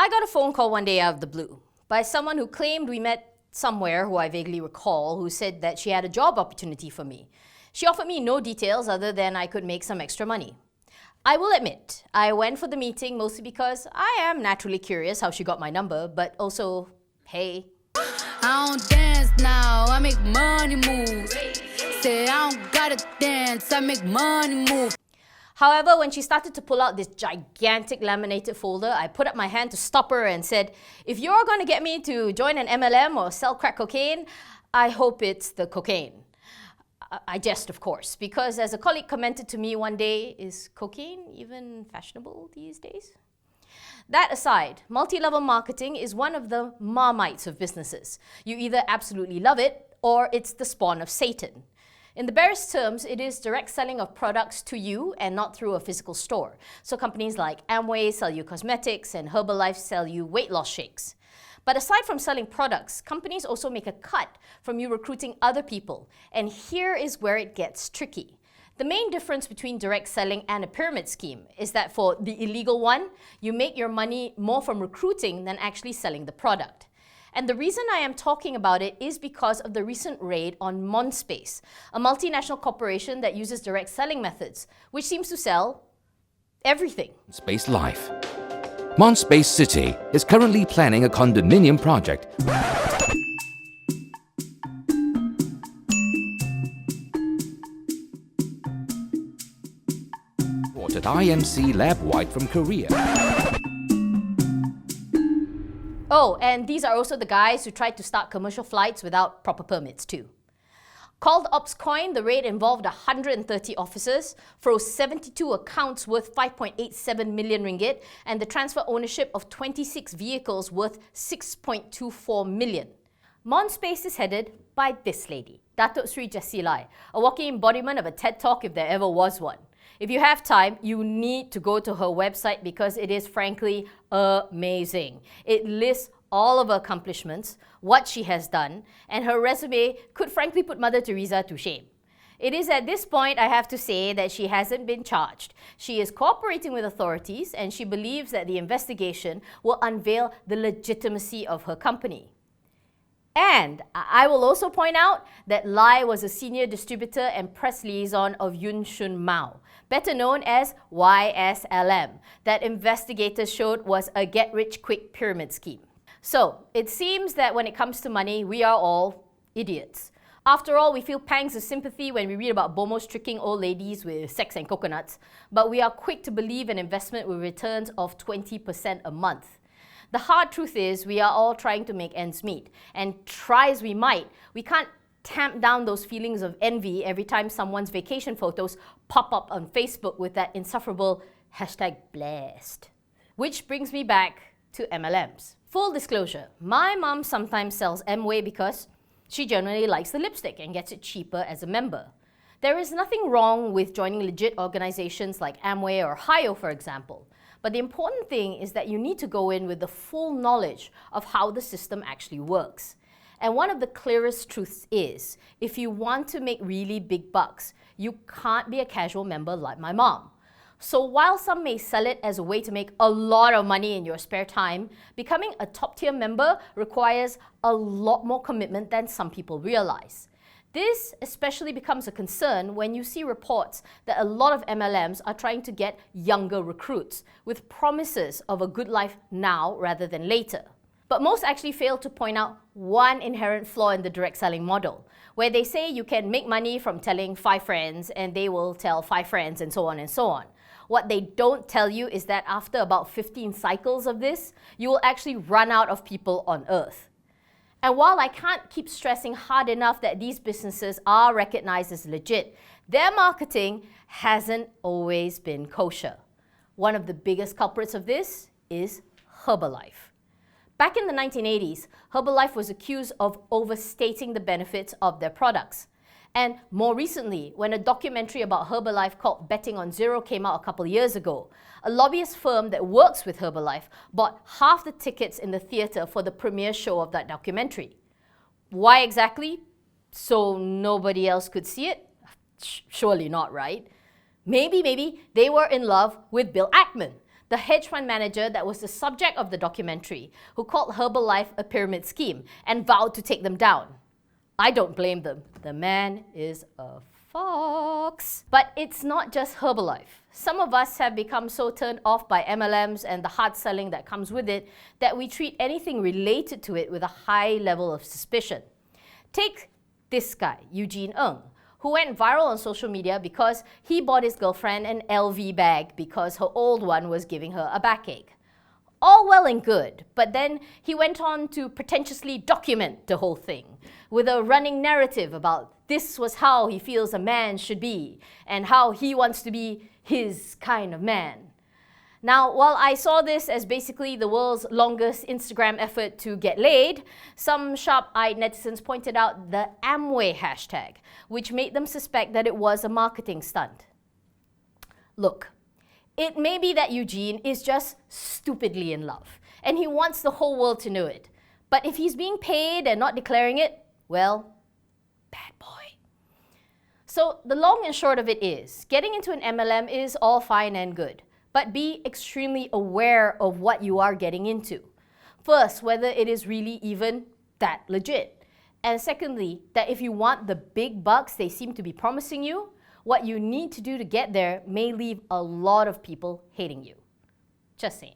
I got a phone call one day out of the blue by someone who claimed we met somewhere, who I vaguely recall, who said that she had a job opportunity for me. She offered me no details other than I could make some extra money. I will admit, I went for the meeting mostly because I am naturally curious how she got my number, but also, hey. I don't dance now, I make money move. Say I don't gotta dance, I make money move. However, when she started to pull out this gigantic laminated folder, I put up my hand to stop her and said, if you're going to get me to join an MLM or sell crack cocaine, I hope it's the cocaine. I jest, of course, because as a colleague commented to me one day, is cocaine even fashionable these days? That aside, multi-level marketing is one of the marmites of businesses. You either absolutely love it or it's the spawn of Satan. In the barest terms, it is direct selling of products to you and not through a physical store. So companies like Amway sell you cosmetics and Herbalife sell you weight loss shakes. But aside from selling products, companies also make a cut from you recruiting other people. And here is where it gets tricky. The main difference between direct selling and a pyramid scheme is that for the illegal one, you make your money more from recruiting than actually selling the product. And the reason I am talking about it is because of the recent raid on Monspace, a multinational corporation that uses direct selling methods, which seems to sell everything. Space Life. Monspace City is currently planning a condominium project. Ordered IMC Lab White from Korea. Oh, and these are also the guys who tried to start commercial flights without proper permits too. Called OpsCoin, the raid involved 130 officers, froze 72 accounts worth 5.87 million ringgit, and the transfer ownership of 26 vehicles worth 6.24 million. Monspace is headed by this lady, Datuk Sri Jasilai, a walking embodiment of a TED Talk if there ever was one. If you have time, you need to go to her website because it is frankly amazing. It lists all of her accomplishments, what she has done, and her resume could frankly put Mother Teresa to shame. It is at this point I have to say that she hasn't been charged. She is cooperating with authorities and she believes that the investigation will unveil the legitimacy of her company. And I will also point out that Lai was a senior distributor and press liaison of Yun Shun Mao, better known as YSLM, that investigators showed was a get-rich-quick pyramid scheme. So, it seems that when it comes to money, we are all idiots. After all, we feel pangs of sympathy when we read about bomos tricking old ladies with sex and coconuts, but we are quick to believe an investment with returns of 20% a month. The hard truth is we are all trying to make ends meet, and try as we might, we can't tamp down those feelings of envy every time someone's vacation photos pop up on Facebook with that insufferable #blessed. Which brings me back to MLMs. Full disclosure, my mom sometimes sells Amway because she generally likes the lipstick and gets it cheaper as a member. There is nothing wrong with joining legit organizations like Amway or HIO, for example. But the important thing is that you need to go in with the full knowledge of how the system actually works. And one of the clearest truths is, if you want to make really big bucks, you can't be a casual member like my mom. So while some may sell it as a way to make a lot of money in your spare time, becoming a top-tier member requires a lot more commitment than some people realize. This especially becomes a concern when you see reports that a lot of MLMs are trying to get younger recruits with promises of a good life now rather than later. But most actually fail to point out one inherent flaw in the direct selling model, where they say you can make money from telling 5 friends and they will tell 5 friends and so on and so on. What they don't tell you is that after about 15 cycles of this, you will actually run out of people on earth. And while I can't keep stressing hard enough that these businesses are recognized as legit, their marketing hasn't always been kosher. One of the biggest culprits of this is Herbalife. Back in the 1980s, Herbalife was accused of overstating the benefits of their products. And more recently, when a documentary about Herbalife called Betting on Zero came out a couple years ago, a lobbyist firm that works with Herbalife bought half the tickets in the theatre for the premiere show of that documentary. Why exactly? So nobody else could see it? Surely not, right? Maybe they were in love with Bill Ackman, the hedge fund manager that was the subject of the documentary, who called Herbalife a pyramid scheme and vowed to take them down. I don't blame them. The man is a fox. But it's not just Herbalife. Some of us have become so turned off by MLMs and the hard selling that comes with it that we treat anything related to it with a high level of suspicion. Take this guy, Eugene Ng, who went viral on social media because he bought his girlfriend an LV bag because her old one was giving her a backache. All well and good, but then he went on to pretentiously document the whole thing with a running narrative about this was how he feels a man should be and how he wants to be his kind of man. Now, while I saw this as basically the world's longest Instagram effort to get laid, some sharp-eyed netizens pointed out the Amway hashtag, which made them suspect that it was a marketing stunt. Look, it may be that Eugene is just stupidly in love, and he wants the whole world to know it. But if he's being paid and not declaring it, well, bad boy. So the long and short of it is, getting into an MLM is all fine and good, but be extremely aware of what you are getting into. First, whether it is really even that legit. And secondly, that if you want the big bucks they seem to be promising you, what you need to do to get there may leave a lot of people hating you. Just saying.